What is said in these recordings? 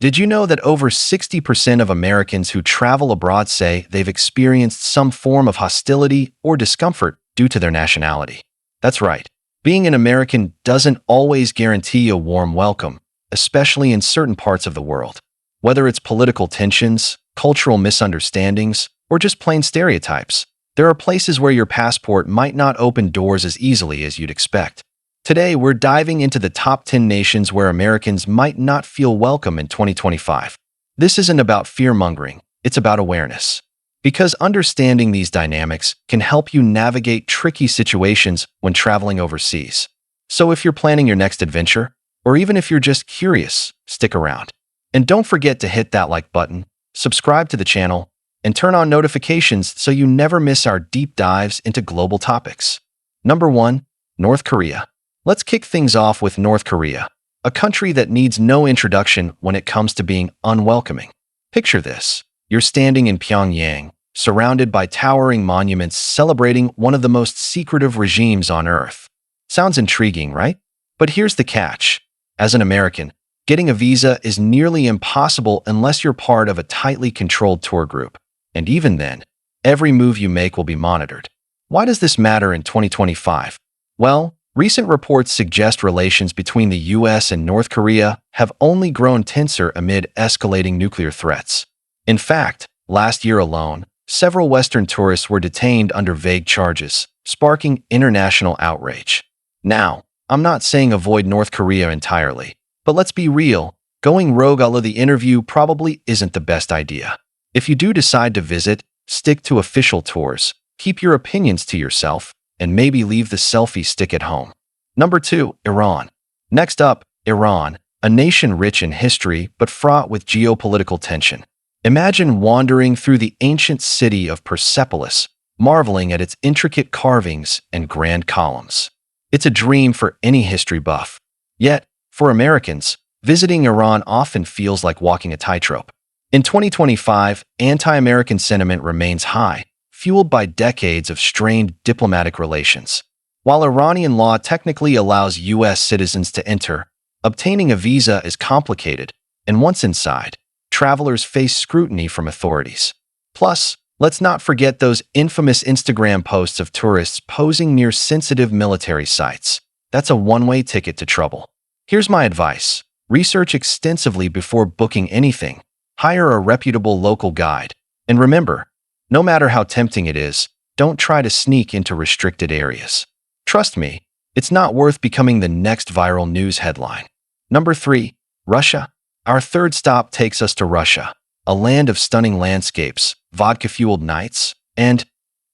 Did you know that over 60% of Americans who travel abroad say they've experienced some form of hostility or discomfort due to their nationality? That's right. Being an American doesn't always guarantee a warm welcome, especially in certain parts of the world. Whether it's political tensions, cultural misunderstandings, or just plain stereotypes, there are places where your passport might not open doors as easily as you'd expect. Today, we're diving into the top 10 nations where Americans might not feel welcome in 2025. This isn't about fear-mongering, it's about awareness. Because understanding these dynamics can help you navigate tricky situations when traveling overseas. So if you're planning your next adventure, or even if you're just curious, stick around. And don't forget to hit that like button, subscribe to the channel, and turn on notifications so you never miss our deep dives into global topics. Number 1. North Korea. Let's kick things off with North Korea, a country that needs no introduction when it comes to being unwelcoming. Picture this. You're standing in Pyongyang, surrounded by towering monuments celebrating one of the most secretive regimes on Earth. Sounds intriguing, right? But here's the catch. As an American, getting a visa is nearly impossible unless you're part of a tightly controlled tour group. And even then, every move you make will be monitored. Why does this matter in 2025? Well, recent reports suggest relations between the US and North Korea have only grown tenser amid escalating nuclear threats. In fact, last year alone, several Western tourists were detained under vague charges, sparking international outrage. Now, I'm not saying avoid North Korea entirely, but let's be real, going rogue all of the interview probably isn't the best idea. If you do decide to visit, stick to official tours, keep your opinions to yourself, and maybe leave the selfie stick at home. Number 2. Iran. Next up, Iran, a nation rich in history but fraught with geopolitical tension. Imagine wandering through the ancient city of Persepolis, marveling at its intricate carvings and grand columns. It's a dream for any history buff. Yet, for Americans, visiting Iran often feels like walking a tightrope. In 2025, anti-American sentiment remains high, fueled by decades of strained diplomatic relations. While Iranian law technically allows U.S. citizens to enter, obtaining a visa is complicated, and once inside, travelers face scrutiny from authorities. Plus, let's not forget those infamous Instagram posts of tourists posing near sensitive military sites. That's a one-way ticket to trouble. Here's my advice. Research extensively before booking anything. Hire a reputable local guide. And remember, no matter how tempting it is, don't try to sneak into restricted areas. Trust me, it's not worth becoming the next viral news headline. Number 3. Russia. Our third stop takes us to Russia, a land of stunning landscapes, vodka-fueled nights, and,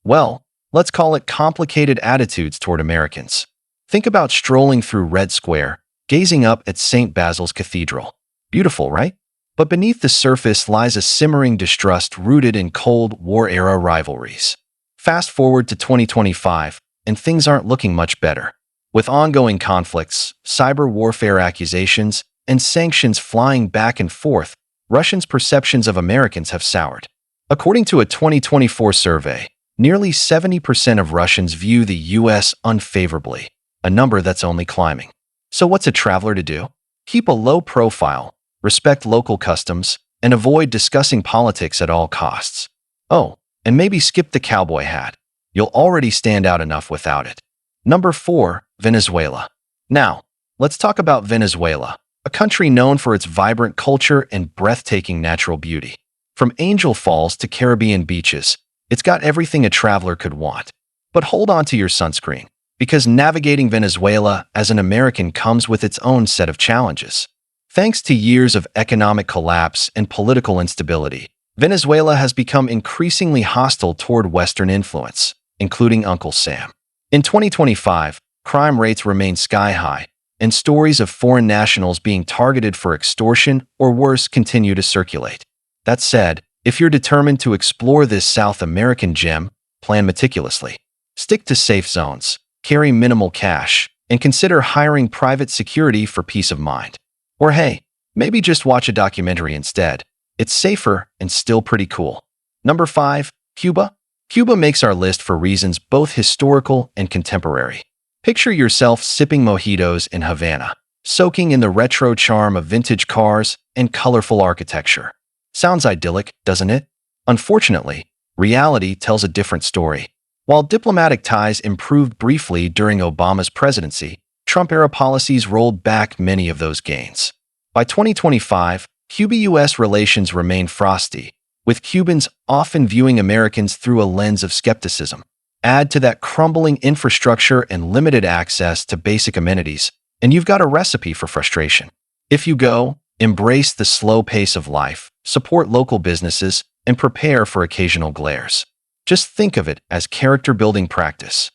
well, let's call it complicated attitudes toward Americans. Think about strolling through Red Square, gazing up at St. Basil's Cathedral. Beautiful, right? But beneath the surface lies a simmering distrust rooted in Cold War-era rivalries. Fast forward to 2025, and things aren't looking much better. With ongoing conflicts, cyber warfare accusations, and sanctions flying back and forth, Russians' perceptions of Americans have soured. According to a 2024 survey, nearly 70% of Russians view the U.S. unfavorably, a number that's only climbing. So what's a traveler to do? Keep a low profile, respect local customs, and avoid discussing politics at all costs. Oh, and maybe skip the cowboy hat. You'll already stand out enough without it. Number 4. Venezuela. Now, let's talk about Venezuela, a country known for its vibrant culture and breathtaking natural beauty. From Angel Falls to Caribbean beaches, it's got everything a traveler could want. But hold on to your sunscreen, because navigating Venezuela as an American comes with its own set of challenges. Thanks to years of economic collapse and political instability, Venezuela has become increasingly hostile toward Western influence, including Uncle Sam. In 2025, crime rates remain sky-high, and stories of foreign nationals being targeted for extortion or worse continue to circulate. That said, if you're determined to explore this South American gem, plan meticulously. Stick to safe zones, carry minimal cash, and consider hiring private security for peace of mind. Or hey, maybe just watch a documentary instead. It's safer and still pretty cool. Number 5. Cuba. Cuba makes our list for reasons both historical and contemporary. Picture yourself sipping mojitos in Havana, soaking in the retro charm of vintage cars and colorful architecture. Sounds idyllic, doesn't it? Unfortunately, reality tells a different story. While diplomatic ties improved briefly during Obama's presidency, Trump-era policies rolled back many of those gains. By 2025, Cuba-US relations remain frosty, with Cubans often viewing Americans through a lens of skepticism. Add to that crumbling infrastructure and limited access to basic amenities, and you've got a recipe for frustration. If you go, embrace the slow pace of life, support local businesses, and prepare for occasional glares. Just think of it as character-building practice.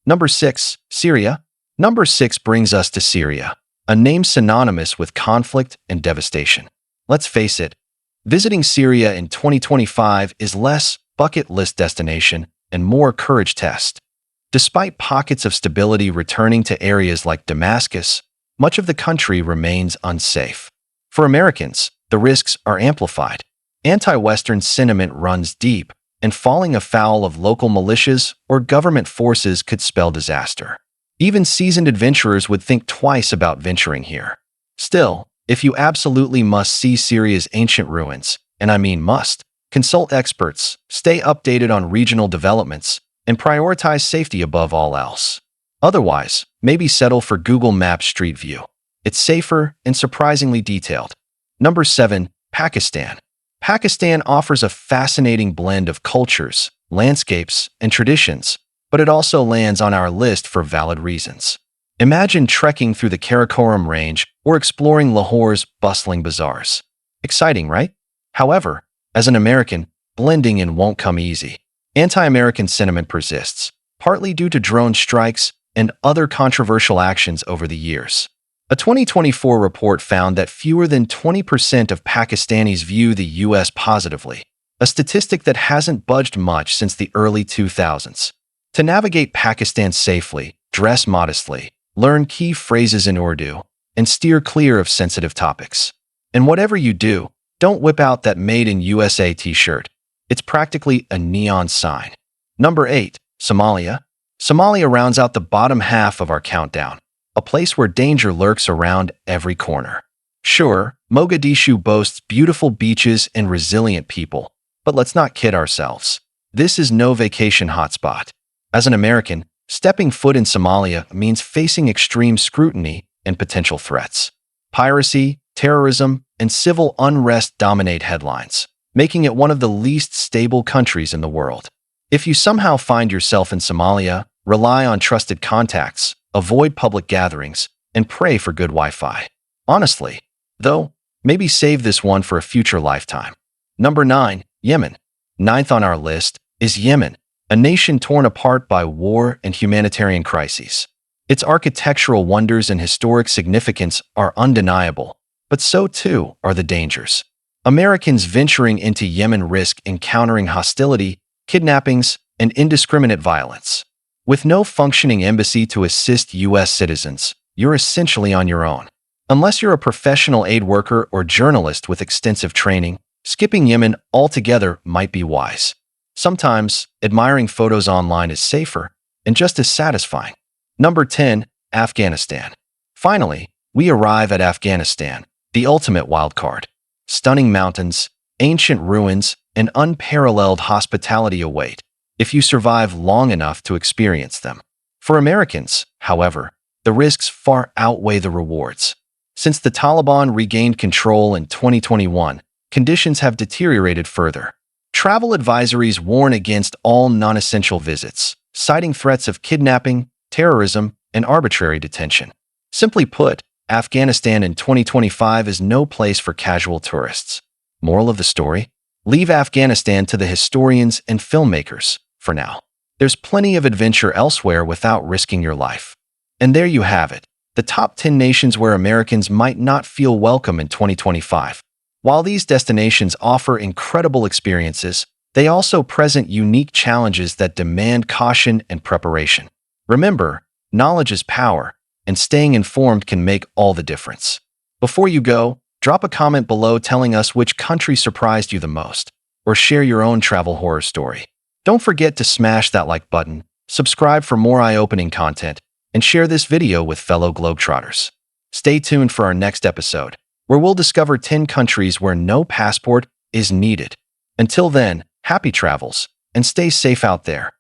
Number 6. Syria. Number 6 brings us to Syria, a name synonymous with conflict and devastation. Let's face it, visiting Syria in 2025 is less bucket list destination and more courage test. Despite pockets of stability returning to areas like Damascus, much of the country remains unsafe. For Americans, the risks are amplified. Anti-Western sentiment runs deep, and falling afoul of local militias or government forces could spell disaster. Even seasoned adventurers would think twice about venturing here. Still, if you absolutely must see Syria's ancient ruins, and I mean must, consult experts, stay updated on regional developments, and prioritize safety above all else. Otherwise, maybe settle for Google Maps Street View. It's safer and surprisingly detailed. Number 7. Pakistan. Pakistan offers a fascinating blend of cultures, landscapes, and traditions, but it also lands on our list for valid reasons. Imagine trekking through the Karakoram Range or exploring Lahore's bustling bazaars. Exciting, right? However, as an American, blending in won't come easy. Anti-American sentiment persists, partly due to drone strikes and other controversial actions over the years. A 2024 report found that fewer than 20% of Pakistanis view the U.S. positively, a statistic that hasn't budged much since the early 2000s. To navigate Pakistan safely, dress modestly, learn key phrases in Urdu, and steer clear of sensitive topics. And whatever you do, don't whip out that Made in USA t-shirt. It's practically a neon sign. Number 8. Somalia. Somalia rounds out the bottom half of our countdown, a place where danger lurks around every corner. Sure, Mogadishu boasts beautiful beaches and resilient people, but let's not kid ourselves. This is no vacation hotspot. As an American, stepping foot in Somalia means facing extreme scrutiny and potential threats. Piracy, terrorism, and civil unrest dominate headlines, making it one of the least stable countries in the world. If you somehow find yourself in Somalia, rely on trusted contacts, avoid public gatherings, and pray for good Wi-Fi. Honestly, though, maybe save this one for a future lifetime. Number 9. Yemen. Ninth on our list is Yemen, a nation torn apart by war and humanitarian crises. Its architectural wonders and historic significance are undeniable, but so too are the dangers. Americans venturing into Yemen risk encountering hostility, kidnappings, and indiscriminate violence. With no functioning embassy to assist U.S. citizens, you're essentially on your own. Unless you're a professional aid worker or journalist with extensive training, skipping Yemen altogether might be wise. Sometimes, admiring photos online is safer and just as satisfying. Number 10. Afghanistan. Finally, we arrive at Afghanistan, the ultimate wildcard. Stunning mountains, ancient ruins, and unparalleled hospitality await if you survive long enough to experience them. For Americans, however, the risks far outweigh the rewards. Since the Taliban regained control in 2021, conditions have deteriorated further. Travel advisories warn against all non-essential visits, citing threats of kidnapping, terrorism, and arbitrary detention. Simply put, Afghanistan in 2025 is no place for casual tourists. Moral of the story? Leave Afghanistan to the historians and filmmakers, for now. There's plenty of adventure elsewhere without risking your life. And there you have it, the top 10 nations where Americans might not feel welcome in 2025. While these destinations offer incredible experiences, they also present unique challenges that demand caution and preparation. Remember, knowledge is power, and staying informed can make all the difference. Before you go, drop a comment below telling us which country surprised you the most, or share your own travel horror story. Don't forget to smash that like button, subscribe for more eye-opening content, and share this video with fellow globetrotters. Stay tuned for our next episode, where we'll discover 10 countries where no passport is needed. Until then, happy travels and stay safe out there.